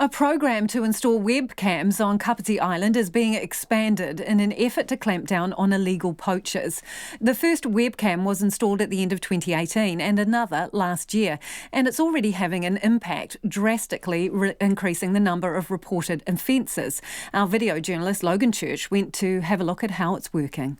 A program to install webcams on Kapiti Island is being expanded in an effort to clamp down on illegal poachers. The first webcam was installed at the end of 2018 and another last year, and it's already having an impact, drastically increasing the number of reported offences. Our video journalist Logan Church went to have a look at how it's working.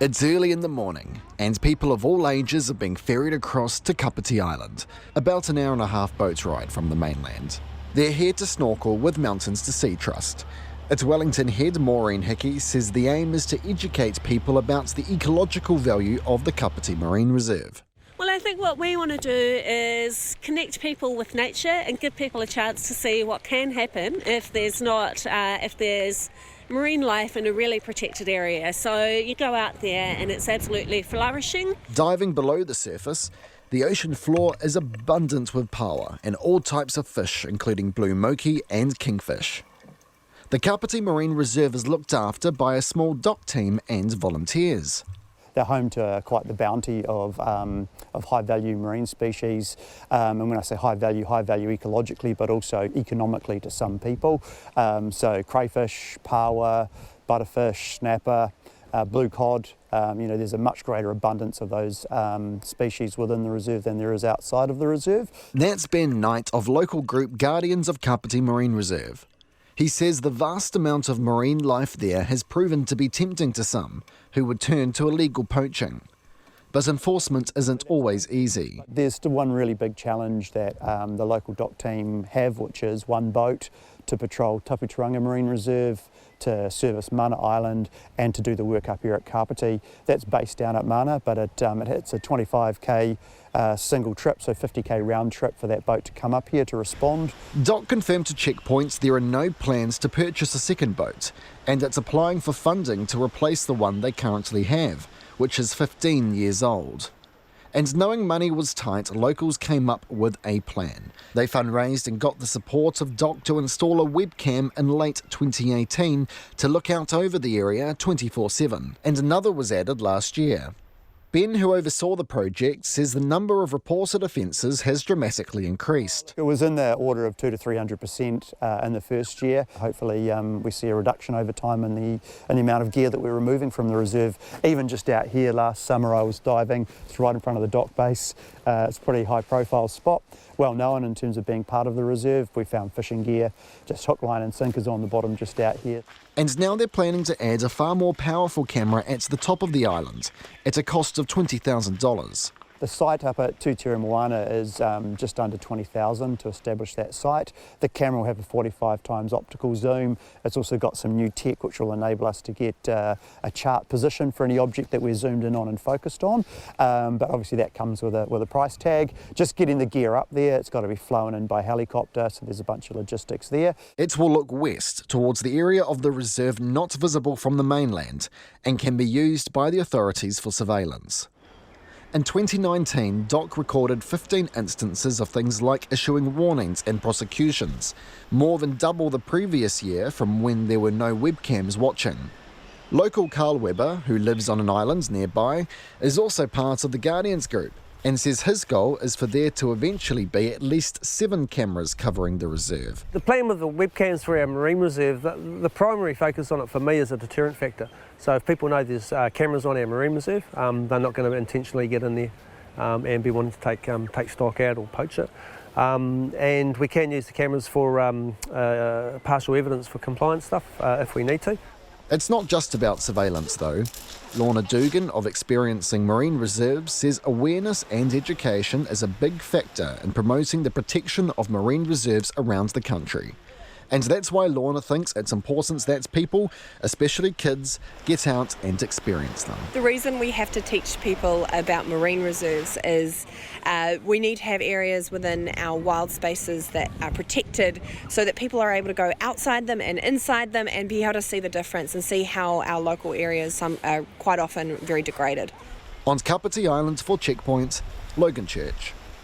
It's early in the morning, and people of all ages are being ferried across to Kapiti Island, about an hour and a half boat ride from the mainland. They're here to snorkel with Mountains to Sea Trust. Its Wellington head Maureen Hickey says the aim is to educate people about the ecological value of the Kapiti Marine Reserve. Well, I think what we want to do is connect people with nature and give people a chance to see what can happen if there's marine life in a really protected area. So you go out there and it's absolutely flourishing. Diving below the surface, the ocean floor is abundant with paua and all types of fish, including blue moki and kingfish. The Kapiti Marine Reserve is looked after by a small dock team and volunteers. They're home to quite the bounty of high-value marine species, and when I say high value ecologically, but also economically to some people. So crayfish, paua, butterfish, snapper, blue cod. There's a much greater abundance of those species within the reserve than there is outside of the reserve. That's Ben Knight of local group Guardians of Kapiti Marine Reserve. He says the vast amount of marine life there has proven to be tempting to some who would turn to illegal poaching. But enforcement isn't always easy. There's still one really big challenge that the local dock team have, which is one boat to patrol Taputuranga Marine Reserve, to service Mana Island and to do the work up here at Kapiti. That's based down at Mana, but it hits a 25k single trip, so 50k round trip for that boat to come up here to respond. Dock confirmed to Checkpoints there are no plans to purchase a second boat, and it's applying for funding to replace the one they currently have, which is 15 years old. And knowing money was tight, locals came up with a plan. They fundraised and got the support of Dock to install a webcam in late 2018 to look out over the area 24/7, and another was added last year. Ben, who oversaw the project, says the number of reported offences has dramatically increased. It was in the order of 200 to 300% in the first year. Hopefully we see a reduction over time in the amount of gear that we're removing from the reserve. Even just out here last summer I was diving, it's right in front of the dock base. It's a pretty high profile spot, well known in terms of being part of the reserve. We found fishing gear, just hook, line and sinkers on the bottom just out here. And now they're planning to add a far more powerful camera at the top of the island at a cost of $20,000. The site up at Tūtira Moana is just under $20,000 to establish that site. The camera will have a 45 times optical zoom. It's also got some new tech which will enable us to get a chart position for any object that we're zoomed in on and focused on. But obviously that comes with a price tag. Just getting the gear up there, it's got to be flown in by helicopter, so there's a bunch of logistics there. It will look west towards the area of the reserve not visible from the mainland and can be used by the authorities for surveillance. In 2019, Dock recorded 15 instances of things like issuing warnings and prosecutions, more than double the previous year from when there were no webcams watching. Local Carl Weber, who lives on an island nearby, is also part of the Guardians group and says his goal is for there to eventually be at least 7 cameras covering the reserve. The plan with the webcams for our marine reserve, the primary focus on it for me is a deterrent factor. So if people know there's cameras on our marine reserve, they're not going to intentionally get in there and be wanting to take stock out or poach it. And we can use the cameras for partial evidence for compliance stuff if we need to. It's not just about surveillance though. Lorna Dugan of Experiencing Marine Reserves says awareness and education is a big factor in promoting the protection of marine reserves around the country. And that's why Lorna thinks it's important that people, especially kids, get out and experience them. The reason we have to teach people about marine reserves is we need to have areas within our wild spaces that are protected so that people are able to go outside them and inside them and be able to see the difference and see how our local areas are quite often very degraded. On Kapiti Island for Checkpoint, Logan Church.